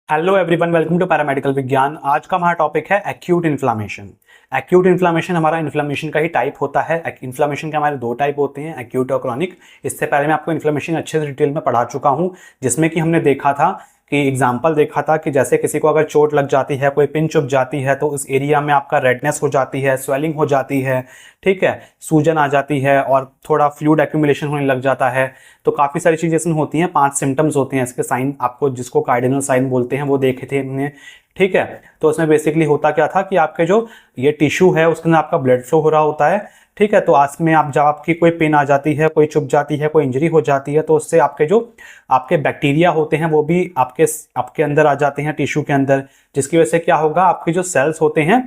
Hello everyone, welcome to paramedical Vigyan. आज का हमारा टॉपिक है एक्यूट इन्फ्लामेशन। एक्यूट इन्फ्लामेशन हमारा इन्फ्लामेशन का ही टाइप होता है। इन्फ्लामेशन के हमारे दो टाइप होते हैं, एक्यूट और क्रॉनिक। इससे पहले मैं आपको इन्फ्लामेशन अच्छे से डिटेल में पढ़ा चुका हूं, जिसमें कि हमने देखा था कि एग्जाम्पल देखा था कि जैसे किसी को अगर चोट लग जाती है, कोई पिन चुभ जाती है, तो उस एरिया में आपका रेडनेस हो जाती है, स्वेलिंग हो जाती है, ठीक है, सूजन आ जाती है और थोड़ा फ्लूइड एक्यूमुलेशन होने लग जाता है। तो काफ़ी सारी चीज़ें ऐसी होती हैं, 5 सिम्टम्स होते हैं इसके साइन, आपको जिसको कार्डिनल साइन बोलते हैं वो देखे थे हमने, ठीक है। तो उसमें बेसिकली होता क्या था कि आपके जो ये टिश्यू है उसके अंदर आपका ब्लड फ्लो हो रहा होता है, ठीक है। तो आज में आप जब आपकी कोई पेन आ जाती है, कोई चुभ जाती है, कोई इंजरी हो जाती है, तो उससे आपके जो आपके बैक्टीरिया होते हैं वो भी आपके अंदर आ जाते हैं टिश्यू के अंदर, जिसकी वजह से क्या होगा, आपके जो सेल्स होते हैं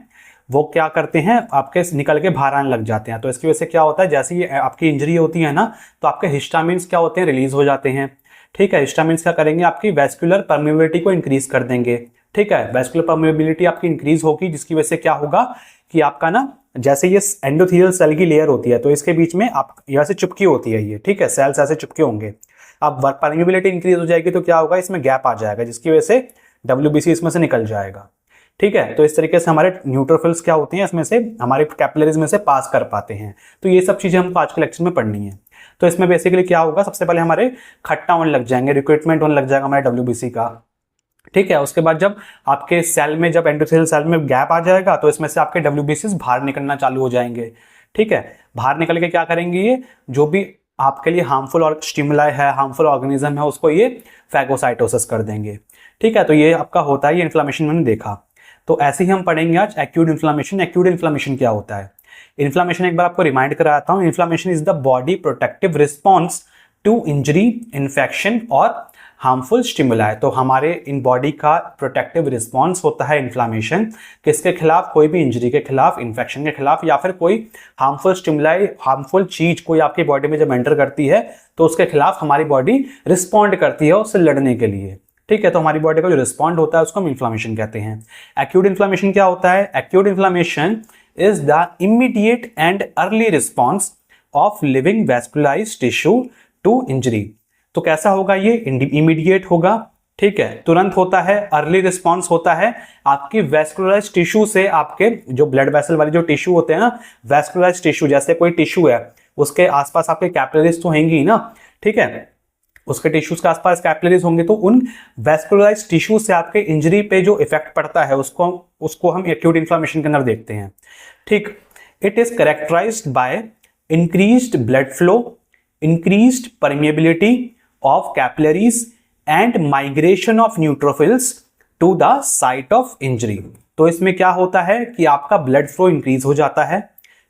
वो क्या करते हैं, आपके निकल के बाहर आने लग जाते हैं। तो इसकी वजह से क्या होता है, जैसे ही आपकी इंजरी होती है ना, तो आपके हिस्टामिन्स क्या होते हैं, रिलीज हो जाते हैं, ठीक है। हिस्टामिन्स क्या करेंगे, आपकी वेस्कुलर परमेबिलिटी को इंक्रीज कर देंगे, ठीक है। वेस्कुलर परमेबिलिटी आपकी इंक्रीज होगी, जिसकी वजह से क्या होगा कि आपका ना, जैसे ये एंडोथेलियल सेल की लेयर होती है, तो इसके बीच में आप यहाँ से चिपकी होती है ये, ठीक है, सेल्स ऐसे चिपके होंगे। अब परमेबिलिटी इंक्रीज हो जाएगी तो क्या होगा, इसमें गैप आ जाएगा, जिसकी वजह से WBC इसमें से निकल जाएगा, ठीक है। तो इस तरीके से हमारे न्यूट्रोफिल्स क्या होते हैं, इसमें से हमारे कैपिलरीज में से पास कर पाते हैं। तो ये सब चीजें हमको आज के लेक्चर में पढ़नी है। तो इसमें बेसिकली क्या होगा, सबसे पहले हमारे खट्टा होने लग जाएंगे, रिक्रूटमेंट होने लग जाएगा हमारे WBC का, ठीक है। उसके बाद जब आपके सेल में, जब एंडोथेलियल सेल में गैप आ जाएगा, तो इसमें से आपके WBCs बाहर निकलना चालू हो जाएंगे, ठीक है। बाहर निकल के क्या करेंगे, ये जो भी आपके लिए हार्मफुल और स्टिमुलाई है, हार्मफुल ऑर्गेनिज्म है, उसको ये फैगोसाइटोसिस कर देंगे, ठीक है। तो ये आपका होता है, ये इन्फ्लामेशन मैंने देखा। तो ऐसे ही हम पढ़ेंगे आज एक्यूट इन्फ्लामेशन। एक्यूट इन्फ्लामेशन क्या होता है? इन्फ्लामेशन एक बार आपको रिमाइंड कराता हूं। Inflammation is the body protective response to injury, infection और हार्मफुल स्टिमुलाई। तो हमारे इन बॉडी का प्रोटेक्टिव रिस्पॉन्स होता है इन्फ्लामेशन, किसके खिलाफ, कोई भी इंजरी के खिलाफ, इन्फेक्शन के खिलाफ, या फिर कोई हार्मफुल स्टिमुलाई, हार्मफुल चीज कोई आपकी बॉडी में जब एंटर करती है तो उसके खिलाफ हमारी बॉडी रिस्पॉन्ड करती है उससे लड़ने के लिए, ठीक है। तो हमारी बॉडी का जो रिस्पॉन्ड होता है उसको हम इन्फ्लामेशन कहते हैं। एक्यूट इन्फ्लामेशन क्या होता है? Acute inflammation is the immediate and early response of living vascularized tissue to injury. तो कैसा होगा ये? इमीडिएट होगा, ठीक है, तुरंत होता है। अर्ली रिस्पॉन्स होता है आपकी वेस्कुलराइज्ड टिश्यू से, आपके जो ब्लड वेसल वाले जो टिश्यू होते हैं ना, वेस्कुलराइज्ड टिश्यू, जैसे कोई टिश्यू है उसके आसपास आपके कैपिलरीज तो होंगी ही ना, ठीक है, उसके टिश्यूज के आसपास कैपिलरीज होंगे, तो उन वेस्कुलराइज्ड टिश्यू से आपके इंजरी पे जो इफेक्ट पड़ता है उसको हम एक्यूट इन्फ्लामेशन के अंदर देखते हैं, ठीक। It is characterized by increased blood flow, increased permeability of capillaries and migration of neutrophils to the site of injury. तो इसमें क्या होता है कि आपका ब्लड फ्लो इंक्रीज हो जाता है,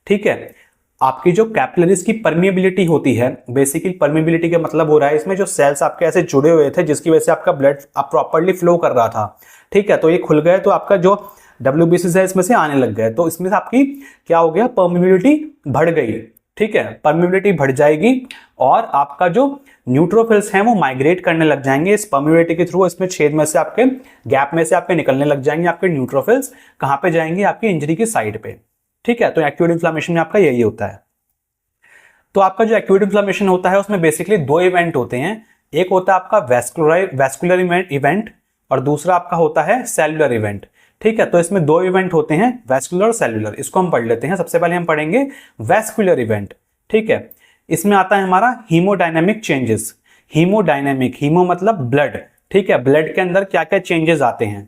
ठीक है। आपकी जो कैपिलरीज की परमेबिलिटी होती है, बेसिकली परमेबिलिटी का मतलब हो रहा है इसमें जो सेल्स आपके ऐसे जुड़े हुए थे जिसकी वजह से आपका ब्लड प्रॉपर्ली फ्लो कर रहा था, ठीक है, तो ये खुल गए, तो आपका जो WBCs है इसमें से आने लग गए, तो इसमें से आपकी क्या हो गया, परमेबिलिटी बढ़ गई, ठीक है। परमेबिलिटी बढ़ जाएगी और आपका जो न्यूट्रोफिल्स हैं वो माइग्रेट करने लग जाएंगे इस परमेबिलिटी के थ्रू, इसमें छेद में से, आपके गैप में से आपके निकलने लग जाएंगे। आपके न्यूट्रोफिल्स कहां पे जाएंगे? आपकी इंजरी की साइड पे, ठीक है। तो एक्यूट इन्फ्लामेशन में आपका यही होता है। तो आपका जो एक्यूट इन्फ्लामेशन होता है उसमें बेसिकली दो इवेंट होते हैं। एक होता है आपका वेस्कुलर इवेंट और दूसरा आपका होता है सेलुलर इवेंट, ठीक है। तो इसमें दो इवेंट होते हैं, वेस्कुलर और सेलुलर। इसको हम पढ़ लेते हैं। सबसे पहले हम पढ़ेंगे वेस्कुलर इवेंट, ठीक है। इसमें आता है हमारा हीमोडायनेमिक चेंजेस। हीमोडायनेमिक, हीमो मतलब ब्लड, ठीक है, ब्लड के अंदर क्या क्या चेंजेस आते हैं।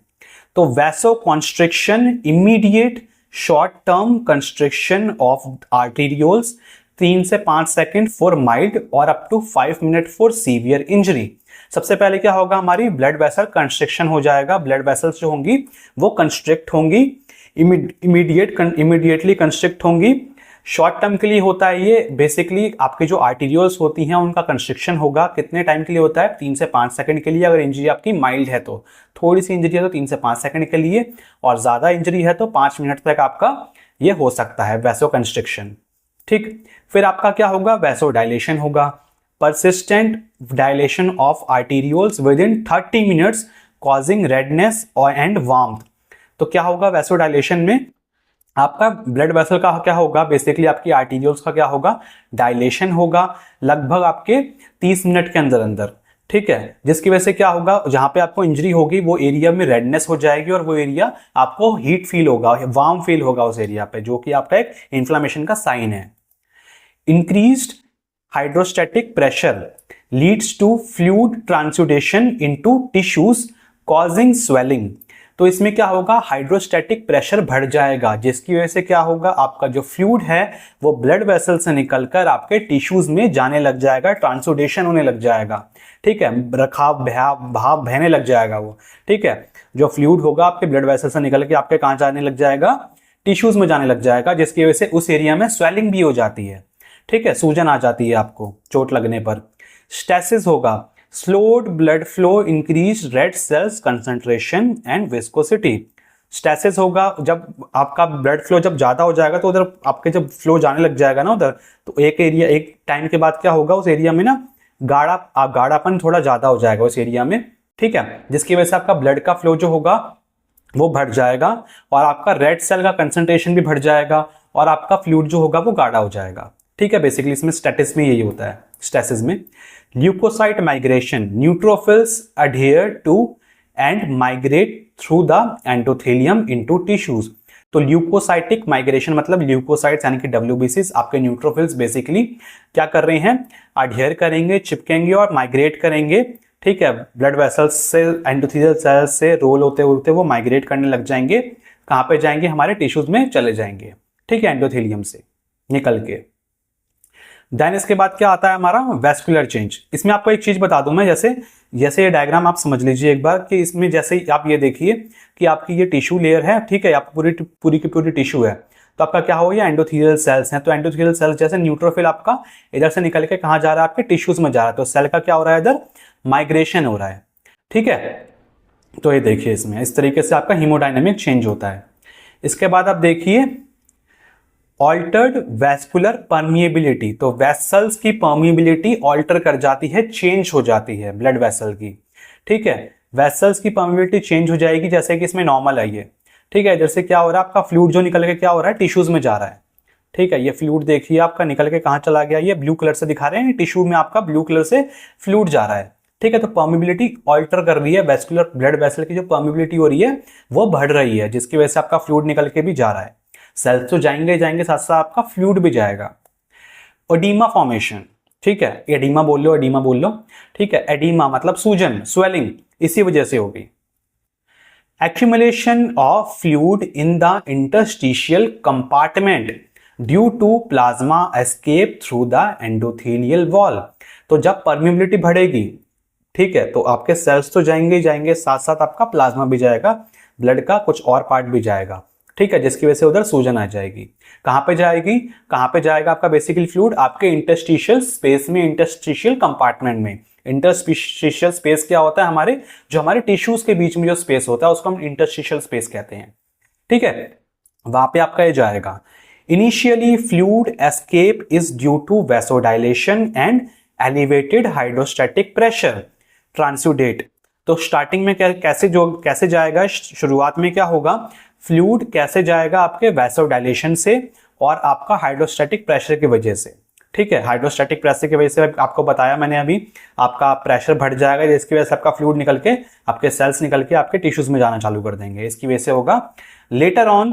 तो vasoconstriction, immediate short term constriction of arterioles 3 से 5 सेकेंड फॉर माइल्ड और up to 5 minute for severe injury. सबसे पहले क्या होगा, हमारी ब्लड वेसल कंस्ट्रिक्शन हो जाएगा, ब्लड वेसल्स जो होंगी वो कंस्ट्रिक्ट होंगी, इमीडिएटली कंस्ट्रिक्ट होंगी। शॉर्ट टर्म के लिए होता है ये, बेसिकली आपकी जो आर्टेरियोल्स होती हैं उनका कंस्ट्रिक्शन होगा, कितने टाइम के लिए होता है? 3 से 5 सेकंड के लिए। अगर इंजरी आपकी माइल्ड है, तो थोड़ी सी इंजरी है तो 3 से 5 सेकंड के लिए, और ज्यादा इंजरी है तो 5 मिनट तक आपका ये हो सकता है वैसो कंस्ट्रिक्शन, ठीक। फिर आपका क्या होगा, वैसो डायलेशन होगा, persistent dilation of arterioles within 30 minutes causing redness and warmth। तो क्या होगा वैसोडाइलेशन में? आपका ब्लड वेसल का क्या होगा, बेसिकली आपकी आर्टीरियोल्स का क्या होगा, डायलेशन होगा लगभग आपके 30 मिनट के अंदर अंदर, ठीक है, जिसकी वजह से क्या होगा, जहां पे आपको इंजरी होगी वो एरिया में रेडनेस हो जाएगी और वो एरिया आपको हीट फील होगा, वार्म फील होगा उस एरिया पे, जो कि आपका एक इन्फ्लेमेशन का साइन है। Increased hydrostatic pressure leads to fluid transudation into tissues causing swelling. तो इसमें क्या होगा, हाइड्रोस्टैटिक प्रेशर बढ़ जाएगा, जिसकी वजह से क्या होगा, आपका जो फ्लूइड है वो ब्लड वेसल से निकलकर आपके टिश्यूज में जाने लग जाएगा, ट्रांसुडेशन होने लग जाएगा। ठीक है, रखाव भाव बहने लग जाएगा वो। ठीक है, जो फ्लूइड होगा आपके ब्लड वेसल से निकल के आपके कहां जाने लग जाएगा, टिश्यूज में जाने लग जाएगा, जिसकी वजह से उस एरिया में स्वेलिंग भी हो जाती है। ठीक है, सूजन आ जाती है आपको चोट लगने पर। स्टेसिस होगा, slowed blood flow, increased red cells concentration and viscosity। Stasis होगा, जब आपका ब्लड फ्लो जब ज्यादा हो जाएगा तो उधर आपके जब फ्लो जाने लग जाएगा ना उधर, तो एक एरिया, एक टाइम के बाद क्या होगा, उस एरिया में ना गाढ़ापन थोड़ा ज्यादा हो जाएगा उस एरिया में। ठीक है, जिसकी वजह से आपका ब्लड का फ्लो जो होगा वो बढ़ जाएगा और आपका रेड सेल का कंसंट्रेशन भी बढ़ जाएगा और आपका फ्लूइड जो होगा वो गाढ़ा हो जाएगा। ठीक है, बेसिकली इसमें स्टेटिस में यही होता है, स्टेसिस में। Leukocyte migration, neutrophils adhere to and migrate through the endothelium into tissues. तो ल्यूकोसाइटिक माइग्रेशन मतलब ल्यूकोसाइट्स यानी कि WBCs, आपके न्यूट्रोफिल्स बेसिकली क्या कर रहे हैं, अडहियर करेंगे, चिपकेंगे और माइग्रेट करेंगे। ठीक है, ब्लड वेसल्स से एंडोथेलियल सेल्स से रोल होते होते वो माइग्रेट करने लग जाएंगे। कहां पे जाएंगे, हमारे टिश्यूज में चले जाएंगे। ठीक है, एंडोथेलियम से निकल के। देन इसके बाद क्या आता है हमारा, वेस्कुलर चेंज। इसमें आपको एक चीज बता दूं मैं, जैसे ये डायग्राम आप समझ लीजिए एक बार, कि इसमें जैसे आप ये देखिए कि आपकी ये टिश्यू लेयर है। ठीक है, आपकी पूरी की पूरी टिश्यू है, तो आपका क्या हो गया, एंडोथेलियल सेल्स हैं। तो एंडोथेलियल सेल्स जैसे न्यूट्रोफिल आपका इधर से निकल के कहां जा रहा है, आपके टिश्यूज में जा रहा है, तो सेल का क्या हो रहा है, इधर माइग्रेशन हो रहा है। ठीक है, तो ये देखिए इसमें इस तरीके से आपका हीमोडायनेमिक चेंज होता है। इसके बाद आप देखिए ऑल्टर्ड वेस्कुलर परमिएबिलिटी। तो वेसल्स की परमिएबिलिटी ऑल्टर कर जाती है, चेंज हो जाती है ब्लड वेसल की। ठीक है, वेसल्स की परमिएबिलिटी चेंज हो जाएगी, जैसे कि इसमें नॉर्मल है ये। ठीक है, जैसे क्या हो रहा है, आपका फ्लूइड जो निकल के क्या हो रहा है, टिश्यूज में जा रहा है। ठीक है, ये फ्लूइड देखिए आपका निकल के कहां चला गया, ये ब्लू कलर से दिखा रहे हैं, टिश्यू में आपका ब्लू कलर से फ्लूइड जा रहा है। ठीक है, तो परमिएबिलिटी ऑल्टर कर रही है, वेस्कुलर ब्लड वेसल की जो परमिएबिलिटी हो रही है वो बढ़ रही है, जिसकी वजह से आपका फ्लूइड निकल के भी जा रहा है। सेल्स तो जाएंगे साथ साथ आपका फ्लूइड भी जाएगा। एडिमा फॉर्मेशन, ठीक है, एडिमा बोल लो, एडिमा बोल लो। ठीक है, एडिमा मतलब सूजन, स्वेलिंग, इसी वजह से होगी। Accumulation of fluid in the interstitial compartment due to plasma escape through the endothelial wall. तो जब परमिएबिलिटी बढ़ेगी, ठीक है, तो आपके सेल्स तो जाएंगे साथ साथ आपका प्लाज्मा भी जाएगा, ब्लड का कुछ और पार्ट भी जाएगा। ठीक है, जिसकी वजह से उधर सूजन आ जाएगी। कहां पे जाएगी, कहां पे जाएगा आपका बेसिकली फ्लूइड, आपके इंटरस्टिशियल स्पेस में, इंटरस्टिशियल कंपार्टमेंट में। इंटरस्टिशियल स्पेस क्या होता है, हमारे जो हमारे टिश्यूज के बीच में जो स्पेस होता है उसको हम इंटरस्टिशियल स्पेस कहते हैं। ठीक है, वहां पे आपका ये जाएगा। Initially fluid escape is due to vasodilation and elevated hydrostatic pressure transudate. तो स्टार्टिंग में कैसे जाएगा, शुरुआत में क्या होगा, फ्लूइड कैसे जाएगा, आपके वैसोडाइलेशन से और आपका हाइड्रोस्टैटिक प्रेशर की वजह से। ठीक है, हाइड्रोस्टैटिक प्रेशर की वजह से आपको बताया मैंने अभी, आपका प्रेशर बढ़ जाएगा, जिसकी वजह से आपका फ्लूइड निकल के आपके सेल्स निकल के आपके टिश्यूज में जाना चालू कर देंगे, इसकी वजह से होगा। Later on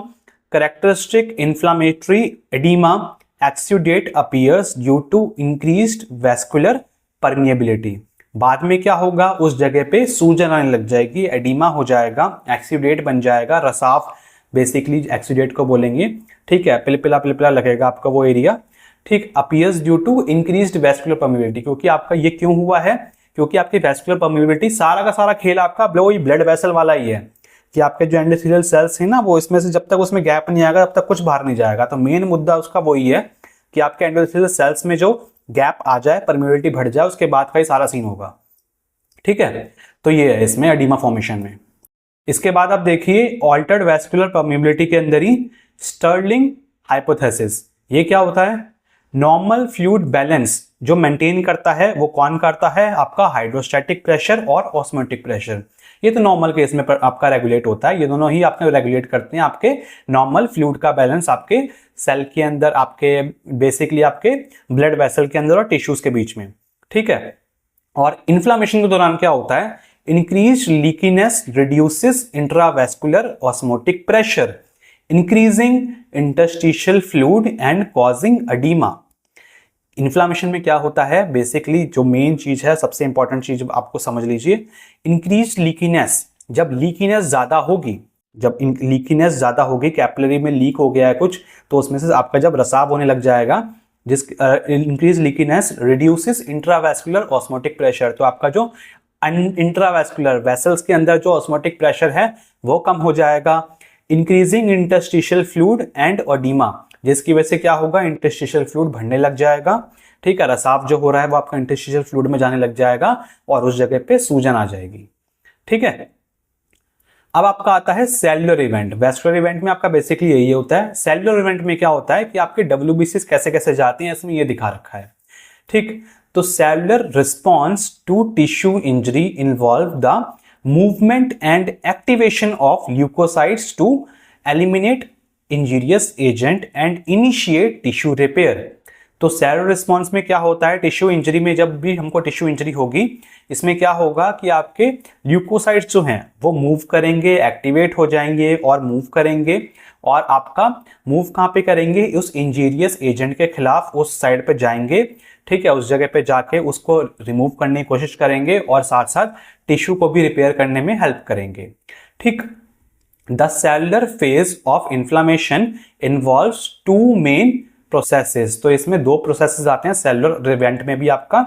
characteristic inflammatory oedema exudate appears due to increased vascular permeability. बाद में क्या होगा, उस जगह पे सूजन आने लग जाएगी, एडिमा हो जाएगा, एक्सुडेट बन जाएगा, रसाव बेसिकली एक्सुडेट को बोलेंगे। ठीक है, पिलपिला लगेगा आपका वो एरिया। ठीक, appears due to increased vascular permeability. क्योंकि आपका ये क्यों हुआ है, क्योंकि आपकी वेस्कुलर परमिएबिलिटी, सारा का सारा खेल आपका ब्लड वेसल वाला ही है, कि आपके जो एंडोथेलियल सेल्स है ना, वो इसमें से जब तक उसमें गैप नहीं आएगा तब तक कुछ बाहर नहीं जाएगा। तो मेन मुद्दा उसका वही है कि आपके एंडोथेलियल सेल्स में जो गैप आ जाए, परमिएबिलिटी बढ़ जाए, उसके बाद का ही सारा सीन होगा। ठीक है, तो ये है इसमें एडिमा फॉर्मेशन में। इसके बाद आप देखिए ऑल्टर्ड वेस्कुलर परमिएबिलिटी के अंदर ही स्टर्लिंग हाइपोथेसिस। ये क्या होता है, नॉर्मल फ्लूइड बैलेंस जो मेंटेन करता है वो कौन करता है, आपका हाइड्रोस्टैटिक प्रेशर और ऑस्मोटिक प्रेशर। ये तो नॉर्मल केस में आपका रेगुलेट होता है, ये दोनों ही आपने रेगुलेट करते हैं आपके नॉर्मल फ्लूइड का बैलेंस आपके सेल के अंदर, आपके बेसिकली आपके ब्लड वेसल के अंदर और टिश्यूज के बीच में। ठीक है, और इन्फ्लामेशन के दौरान क्या होता है, increase leakiness reduces intravascular osmotic pressure, increasing interstitial fluid and causing oedema. Inflammation में क्या होता है, बेसिकली जो मेन चीज है, सबसे इंपॉर्टेंट चीज आपको समझ लीजिए, इंक्रीज लीकीनेस। जब लीकीनेस ज्यादा होगी, जब लीकीनेस ज्यादा होगी, कैपिलरी में लीक हो गया है कुछ, तो उसमें से आपका जब रसाव होने लग जाएगा, जिस increase leakiness reduces intravascular osmotic pressure, तो आपका जो इंट्रावेस्कुलर वेसल्स के अंदर जो ऑस्मोटिक प्रेशर है वो कम हो जाएगा। Increasing interstitial fluid and oedema, जिसकी वजह से क्या होगा, इंटरस्टिशियल फ्लूइड बढ़ने लग जाएगा। ठीक है, रसाव जो हो रहा है वो आपका इंटरस्टिशियल फ्लूइड में जाने लग जाएगा और उस जगह पे सूजन आ जाएगी। ठीक है, अब आपका आता है सेलुलर इवेंट। वेस्कुलर इवेंट में आपका बेसिकली यही होता है। सेलुलर इवेंट में क्या होता है कि आपके WBCs कैसे कैसे जाती हैं, इसमें ये दिखा रखा है। ठीक, तो cellular response to tissue injury involve the movement and activation of leukocytes to eliminate injurious agent and initiate tissue repair. तो सेलुलर रिस्पॉन्स में क्या होता है, टिश्यू इंजरी में जब भी हमको टिश्यू इंजरी होगी, इसमें क्या होगा कि आपके ल्यूकोसाइट्स जो हैं वो मूव करेंगे, एक्टिवेट हो जाएंगे और मूव करेंगे, और आपका मूव कहाँ पे करेंगे, उस इंजीरियस एजेंट के खिलाफ उस साइड पे जाएंगे। ठीक है, उस जगह पे जाके उसको रिमूव करने की कोशिश करेंगे और साथ साथ टिश्यू को भी रिपेयर करने में हेल्प करेंगे। ठीक, the cellular phase of inflammation involves two main processes. तो इसमें दो प्रोसेसेस आते हैं सेलुलर इवेंट में भी आपका,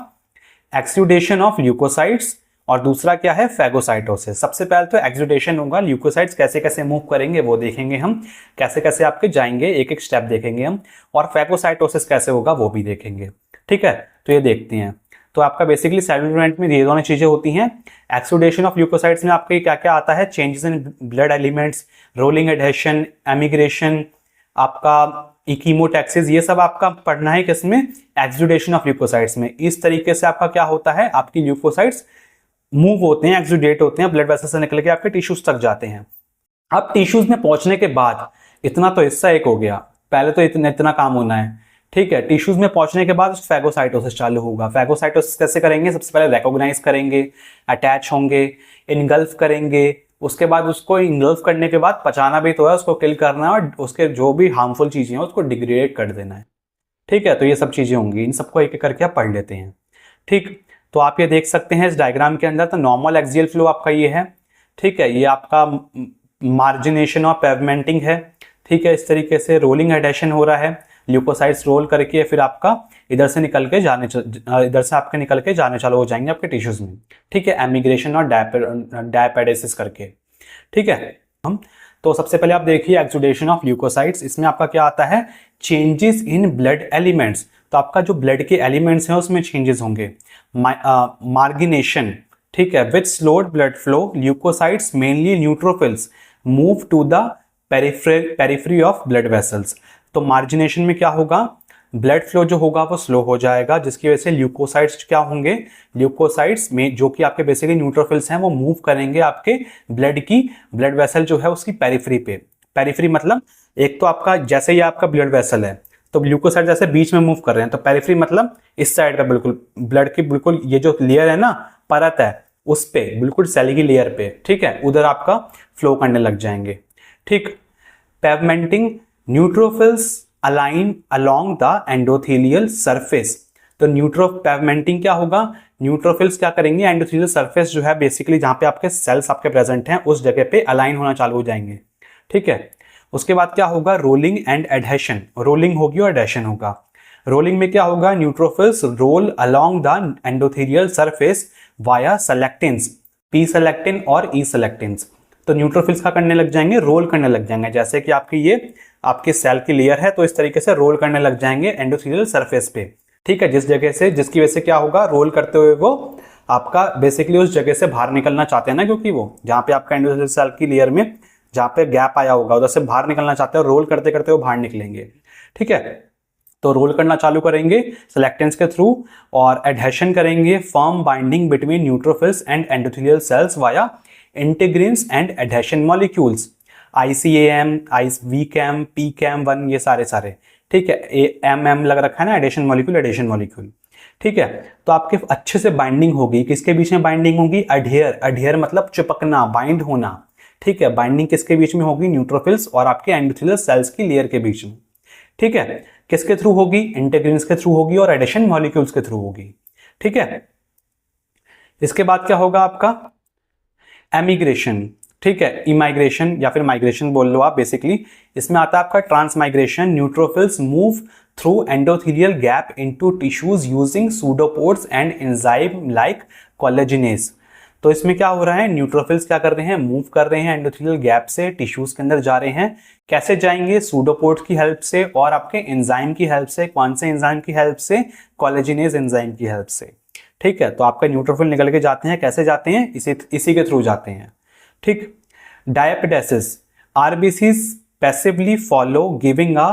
एक्सुडेशन ऑफ ल्यूकोसाइट्स और दूसरा क्या है, फैगोसाइटोसिस। सबसे पहले तो एक्सुडेशन होगा, ल्यूकोसाइट्स कैसे कैसे मूव करेंगे वो देखेंगे हम, कैसे कैसे आपके जाएंगे, एक एक स्टेप देखेंगे हम, और फैगोसाइटोसिस कैसे होगा वो भी देखेंगे। ठीक है, तो ये देखते हैं। तो आपका बेसिकली सेलुलर इवेंट में ये दोनों चीजें होती हैं। एक्सुडेशन ऑफ ल्यूकोसाइट्स में आपके क्या क्या आता है, changes in blood elements, rolling adhesion, emigration, आपका कीमोटैक्सिस, ये सब आपका पढ़ना है किसमें, एक्सुडेशन ऑफ ल्यूकोसाइट्स में। इस तरीके से आपका क्या होता है, आपकी ल्यूकोसाइट्स मूव होते हैं, एक्सुडेट होते हैं, ब्लड वेसल से निकल के आपके टिश्यूज तक जाते हैं। अब टिश्यूज में पहुंचने के बाद, इतना तो हिस्सा एक हो गया, पहले तो इतना काम होना है। ठीक है, टिश्यूज में पहुंचने के बाद फैगोसाइटोसिस चालू होगा। फैगोसाइटोसिस कैसे करेंगे, सबसे पहले रिकॉग्नाइज करेंगे, अटैच होंगे, इनगल्फ करेंगे, उसके बाद उसको इनगल्फ करने के बाद पचाना भी तो है, उसको किल करना है और उसके जो भी हार्मफुल चीजें हैं उसको डिग्रेड कर देना है। ठीक है, तो ये सब चीजें होंगी, इन सबको एक एक करके आप पढ़ लेते हैं। ठीक, तो आप ये देख सकते हैं इस डायग्राम के अंदर, तो नॉर्मल एक्सियल फ्लो आपका ये है। ठीक है, ये आपका मार्जिनेशन और पेवमेंटिंग है। ठीक है, इस तरीके से रोलिंग एडेशन हो रहा है, ल्यूकोसाइट्स रोल करके फिर आपका इधर से निकल के जाने चालू हो जाएंगे आपके टिश्यूज में। ठीक है, एमिग्रेशन और डायपेडेसिस करके। ठीक है, हम तो सबसे पहले आप देखिए एक्सुडेशन ऑफ ल्यूकोसाइट्स। इसमें आपका क्या आता है, चेंजेस इन ब्लड एलिमेंट्स। तो आपका जो ब्लड के एलिमेंट्स हैं उसमें चेंजेस होंगे। मार्गिनेशन, ठीक है, with slowed blood flow, leukocytes mainly neutrophils move to the periphery of blood vessels. तो मार्जिनेशन में क्या होगा, ब्लड फ्लो जो होगा वो स्लो हो जाएगा, जिसकी वजह से ल्यूकोसाइट्स क्या होंगे, ल्यूकोसाइट्स में जो कि आपके बेसिकली न्यूट्रोफिल्स हैं वो मूव करेंगे आपके ब्लड वेसल जो है उसकी पेरिफेरी पे। पेरिफेरी मतलब एक तो आपका जैसे ही आपका ब्लड वेसल है तो ल्यूकोसाइट जैसे बीच में मूव कर रहे हैं, तो पेरिफेरी मतलब इस साइड का बिल्कुल ब्लड की बिल्कुल ये जो लेयर है ना, परत है, उस पे बिल्कुल सेल की लेयर पे। ठीक है, उधर आपका फ्लो करने लग जाएंगे। ठीक, pavementing, neutrophils align along the endothelial surface. तो पेवमेंटिंग क्या होगा, न्यूट्रोफिल्स क्या करेंगे, एंडोथेलियल सरफेस जो है बेसिकली जहां पे आपके सेल्स आपके प्रेजेंट हैं उस जगह पे अलाइन होना चालू हो जाएंगे। ठीक है, उसके बाद क्या होगा, रोलिंग एंड एडहेशन। रोलिंग होगी और एडहेशन होगा। रोलिंग में क्या होगा, neutrophils roll along the endothelial surface via selectins, P selectin और ई सेलेक्टिन्स। तो न्यूट्रोफिल्स क्या करने लग जाएंगे, रोल करने लग जाएंगे। जैसे कि आपकी ये आपके सेल की लेयर है तो इस तरीके से रोल करने लग जाएंगे एंडोथेलियल सरफेस पे। ठीक है, जिस जगह से, जिसकी वजह से क्या होगा, रोल करते हुए वो आपका बेसिकली उस जगह से बाहर निकलना चाहते हैं ना, क्योंकि वो जहां पे आपका एंडोथेलियल सेल की लेयर में जहां पे गैप आया होगा उधर से बाहर निकलना चाहते हैं, रोल करते करते वो बाहर निकलेंगे। ठीक है, तो रोल करना चालू करेंगे सेलेक्टेंट्स के थ्रू और एडहेशन करेंगे, firm binding between neutrophils and endothelial cells via integrins and adhesion molecules, ICAM, VCAM, PCAM1, ये सारे। ठीक है, MM लग रखा है ना, एडेशन मॉलिक्यूल। ठीक है, तो आपके अच्छे से बाइंडिंग होगी। किसके बीच में बाइंडिंग होगी? अडहियर, अडहियर मतलब चिपकना, बाइंड होना। ठीक है, बाइंडिंग किसके बीच में होगी? न्यूट्रोफिल्स और आपके एंडोथेलियल सेल्स की लेयर के बीच में। ठीक है, किसके थ्रू होगी? इंटीग्रिन्स के थ्रू होगी और एडिशन मॉलिक्यूल्स के थ्रू होगी। ठीक है, इसके बाद क्या होगा आपका? एमिग्रेशन। ठीक है, इमाइग्रेशन या फिर माइग्रेशन बोल लो आप बेसिकली। इसमें आता है आपका transmigration. Neutrophils move through endothelial gap into tissues using pseudopods and enzyme like collagenase. तो इसमें क्या हो रहा है? न्यूट्रोफिल्स क्या कर रहे हैं? मूव कर रहे हैं एंडोथेलियल गैप से, टिश्यूज के अंदर जा रहे हैं। कैसे जाएंगे? सूडोपोड्स की हेल्प से और आपके एंजाइम की हेल्प से। कौन से एंजाइम की हेल्प से? कोलेजिनेज एंजाइम की हेल्प से। ठीक है, तो आपका न्यूट्रोफिल निकल के जाते हैं। कैसे जाते हैं? इसी के थ्रू जाते हैं। ठीक, diapedesis, RBCs passively follow giving a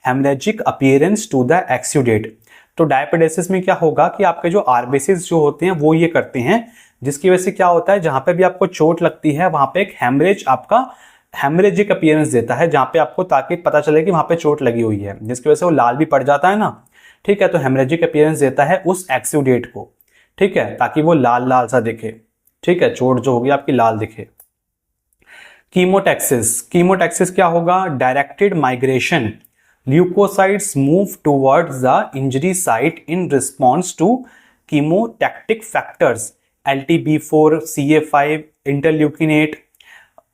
haemorrhagic appearance to the exudate. तो डायपेडेसिस में क्या होगा कि आपके जो आरबीसीज जो होते हैं वो ये करते हैं, जिसकी वजह से क्या होता है, जहां पे भी आपको चोट लगती है वहां पे एक हेमरेज आपका हेमरेजिक अपीयरेंस देता है, जहां पे आपको ताकि पता चले कि वहां पे चोट लगी हुई है, जिसकी वजह से वो लाल भी पड़ जाता है ना। ठीक है, तो हेमरेजिक अपीयरेंस देता है उस एक्सुडेट को। ठीक है, ताकि वो लाल लाल सा दिखे। ठीक है, चोट जो होगी आपकी लाल दिखे। कीमोटैक्सिस, कीमोटैक्सिस क्या होगा? Directed migration. Leukocytes move towards the injury site in response to chemotactic factors, LTB4, CA5, interleukin eight,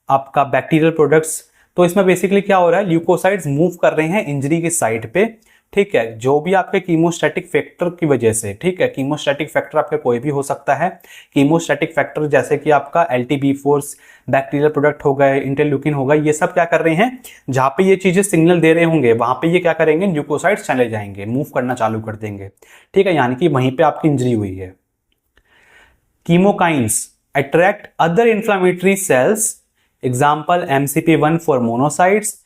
आपका बैक्टीरियल प्रोडक्ट्स। तो इसमें बेसिकली क्या हो रहा है? ल्यूकोसाइट्स मूव कर रहे हैं इंजरी की साइट पे। ठीक है, जो भी आपके कीमोस्टैटिक फैक्टर की वजह से। ठीक है, कीमोस्टैटिक फैक्टर आपके कोई भी हो सकता है। कीमोस्टैटिक फैक्टर जैसे कि आपका LTB4, बैक्टीरियल प्रोडक्ट हो गए, इंटरल्यूकिन हो गए, ये सब क्या कर रहे हैं? जहां पे ये चीजें सिग्नल दे रहे होंगे वहां पे ये क्या करेंगे? ल्यूकोसाइट्स चले जाएंगे, मूव करना चालू कर देंगे। ठीक है, यानी कि वहीं पे आपकी इंजरी हुई है। Chemokines attract other inflammatory cells, example MCP1 for monocytes,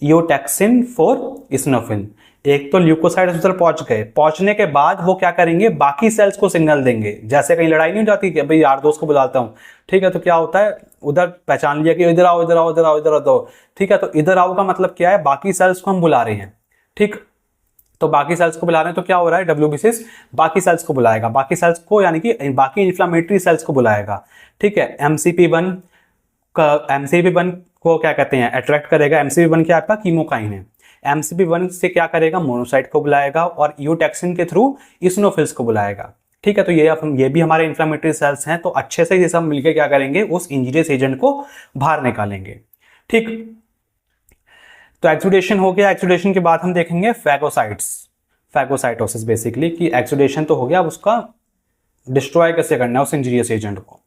eotaxin for eosinophil. एक तो ल्यूकोसाइट्स उधर पहुंच गए, पहुंचने के बाद वो क्या करेंगे? बाकी सेल्स को सिग्नल देंगे। जैसे कहीं लड़ाई नहीं हो जाती कि भाई यार दोस्त को बुलाता हूं, ठीक है, तो क्या होता है? उधर पहचान लिया कि इधर आओ इधर आओ इधर आओ इधर आओ। ठीक है, तो इधर आओ का मतलब क्या है? बाकी सेल्स को हम बुला रहे हैं। ठीक, तो बाकी सेल्स को बुला रहे हैं तो क्या हो रहा है? WBCs बाकी सेल्स को बुलाएगा, बाकी सेल्स को यानी कि बाकी इन्फ्लामेटरी सेल्स को बुलाएगा। ठीक है, MCP1 को क्या कहते हैं? अट्रैक्ट करेगा। MCP1 क्या आपका? कीमोकाइन है। MCP1 से क्या करेगा? मोनोसाइट को बुलाएगा और ईओटैक्सिन के थ्रू इस्नोफिल्स को बुलाएगा। ठीक है, तो ये भी हमारे इन्फ्लेमेटरी सेल्स हैं। तो अच्छे से ये सब मिलकर क्या करेंगे? उस इंजीरियस एजेंट को बाहर निकालेंगे। ठीक, तो एक्सुडेशन हो गया। एक्सुडेशन के बाद हम देखेंगे फैगोसाइट्स, फैगोसाइटोसिस बेसिकली, कि एक्सुडेशन तो हो गया, अब उसका डिस्ट्रॉय कैसे करना है उस इंजीरियस एजेंट को।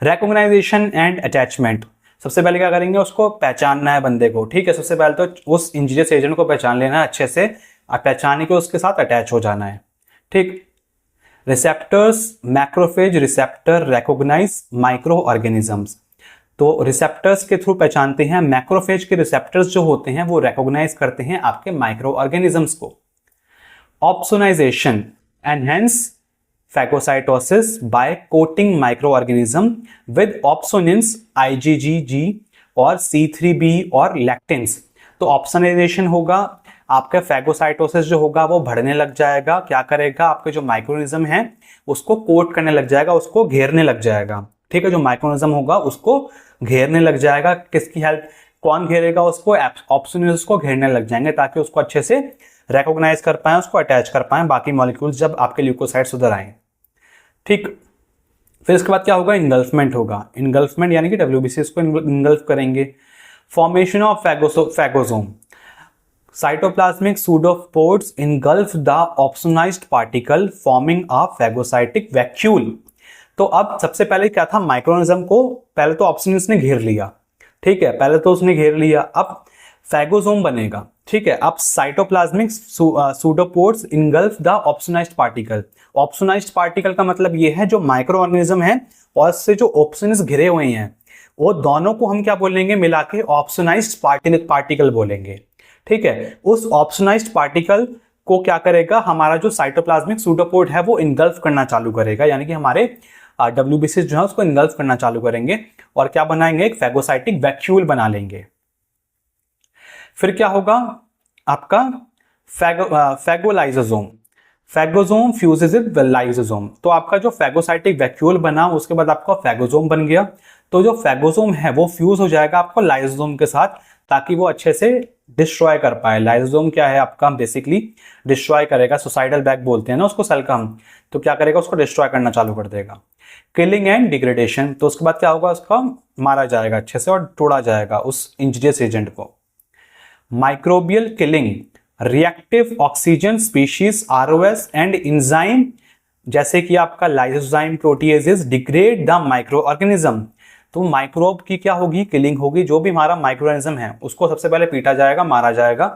रिकॉग्नाइजेशन एंड अटैचमेंट, सबसे पहले क्या करेंगे? उसको पहचानना है बंदे को। ठीक है, सबसे पहले तो उस इंजीरियस एजेंट को पहचान लेना है अच्छे से, और पहचान के उसके साथ अटैच हो जाना है। ठीक, receptors, macrophage receptor recognise micro organisms. तो रिसेप्टर्स के थ्रू पहचानते हैं, मैक्रोफेज के रिसेप्टर्स जो होते हैं वो रिकॉग्नाइज करते हैं आपके माइक्रो ऑर्गेनिजम्स को। Opsonisation, enhance phagocytosis by coating microorganism with opsonins IgG और C3b और lactins। तो ऑप्सोनाइजेशन होगा, आपका फैगोसाइटोसिस जो होगा वो बढ़ने लग जाएगा। क्या करेगा? आपके जो माइक्रोनिज्म है उसको कोट करने लग जाएगा, उसको घेरने लग जाएगा। ठीक है, जो माइक्रोनिज्म होगा उसको घेरने लग जाएगा। किसकी हेल्प? कौन घेरेगा उसको? ऑप्सोनिन्स उसको घेरने लग जाएंगे ताकि उसको अच्छे से रिकॉग्नाइज कर पाए, उसको अटैच कर पाए बाकी मॉलिक्यूल्स जब आपके ल्यूकोसाइट्स उधर आए। ठीक, फिर इसके बाद क्या होगा? इंगल्फमेंट होगा। इंगल्फमेंट यानी कि WBCs को इंगल्फ करेंगे। Formation of phagosome, cytoplasmic pseudopods engulf the opsonised particle forming a phagocytic vacuole. तो अब सबसे पहले क्या था? माइक्रोनिज्म को पहले तो ऑप्सोनिन्स ने घेर लिया। ठीक है, पहले तो उसने घेर लिया, अब फैगोसोम बनेगा। ठीक है, अब cytoplasmic pseudopods engulf the opsonised particle. Opsonised particle का मतलब ये है जो माइक्रो ऑर्गेनिज्म है और से जो ऑप्सोनिन्स घिरे हुए हैं वो दोनों को हम क्या बोलेंगे? मिला के ऑप्सोनाइज्ड पार्टिकल बोलेंगे। ठीक है, उस ऑप्सोनाइज्ड पार्टिकल को क्या करेगा? हमारा जो साइटोप्लाज्मिक सूडोपोड है वो इनगल्फ करना चालू करेगा, यानी कि हमारे WBCs जो है उसको इनगल्फ करना चालू करेंगे और क्या बनाएंगे? एक फैगोसाइटिक वैक्यूल बना लेंगे। फिर क्या होगा? आपका फैगोलाइसोसोम। फैगोसोम फ्यूजेस विद लाइसोसोम, तो आपका जो फैगोसाइटिक वैक्यूल बना उसके बाद आपका फैगोसोम बन गया। तो जो फैगोसोम है वो फ्यूज हो जाएगा आपको लाइसोसोम के साथ, ताकि वो अच्छे से डिस्ट्रॉय कर पाए। लाइसोसोम क्या है आपका, बेसिकली डिस्ट्रॉय करेगा, सुसाइडल बैग बोलते हैं ना उसको सेल का हम, तो क्या करेगा उसको डिस्ट्रॉय करना चालू कर देगा। किलिंग एंड डिग्रेडेशन, तो उसके बाद क्या होगा, उसका मारा जाएगा अच्छे से और तोड़ा जाएगा उस इंजीनियस एजेंट को। Microbial killing, reactive oxygen species ROS and enzyme जैसे कि आपका lysozyme proteases degrade the micro organism, तो माइक्रोब की क्या होगी, किलिंग होगी। जो भी हमारा माइक्रो ऑर्गेनिज्म है उसको सबसे पहले पीटा जाएगा, मारा जाएगा।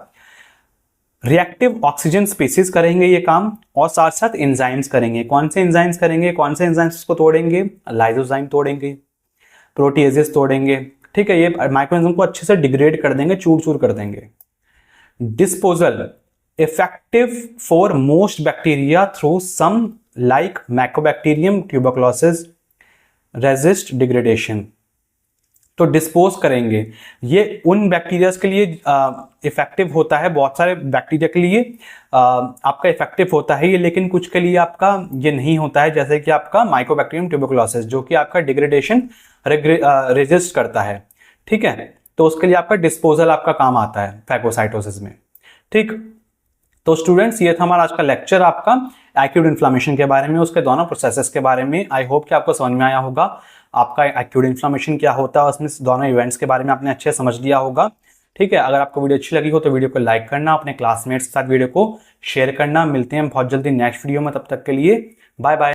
रिएक्टिव ऑक्सीजन स्पीसीज करेंगे ये काम, और साथ साथ एंजाइम्स करेंगे। कौन से एंजाइम्स करेंगे, कौन से एंजाइम्स को तोड़ेंगे, लाइसोजाइम तोड़ेंगे, प्रोटीएजेस तोड़ेंगे, ठीक है। ये माइक्रोऑर्गेनिज्म को अच्छे से डिग्रेड कर देंगे, चूर चूर कर देंगे। Disposal, effective for most bacteria through some like mycobacterium tuberculosis resist degradation, तो डिस्पोज करेंगे। ये उन बैक्टीरियाज के लिए इफेक्टिव होता है, बहुत सारे बैक्टीरिया के लिए आपका इफेक्टिव होता है ये, लेकिन कुछ के लिए आपका ये नहीं होता है, जैसे कि आपका माइकोबैक्टीरियम ट्यूबरकुलोसिस जो कि आपका डिग्रेडेशन रेजिस्ट करता है, ठीक है। तो उसके लिए आपका डिस्पोजल आपका काम आता है फैगोसाइटोसिस में, ठीक। तो स्टूडेंट्स ये था हमारा आज का लेक्चर आपका एक्यूट इन्फ्लामेशन के बारे में, उसके दोनों प्रोसेसेस के बारे में। आई होप कि आपको समझ में आया होगा आपका एक्यूट इन्फ्लामेशन क्या होता है, उसमें दोनों इवेंट्स के बारे में आपने अच्छे समझ लिया होगा, ठीक है। अगर आपको वीडियो अच्छी लगी हो तो वीडियो को लाइक करना, अपने क्लासमेट्स के साथ वीडियो को शेयर करना। मिलते हैं बहुत जल्दी नेक्स्ट वीडियो में, तब तक के लिए बाय बाय।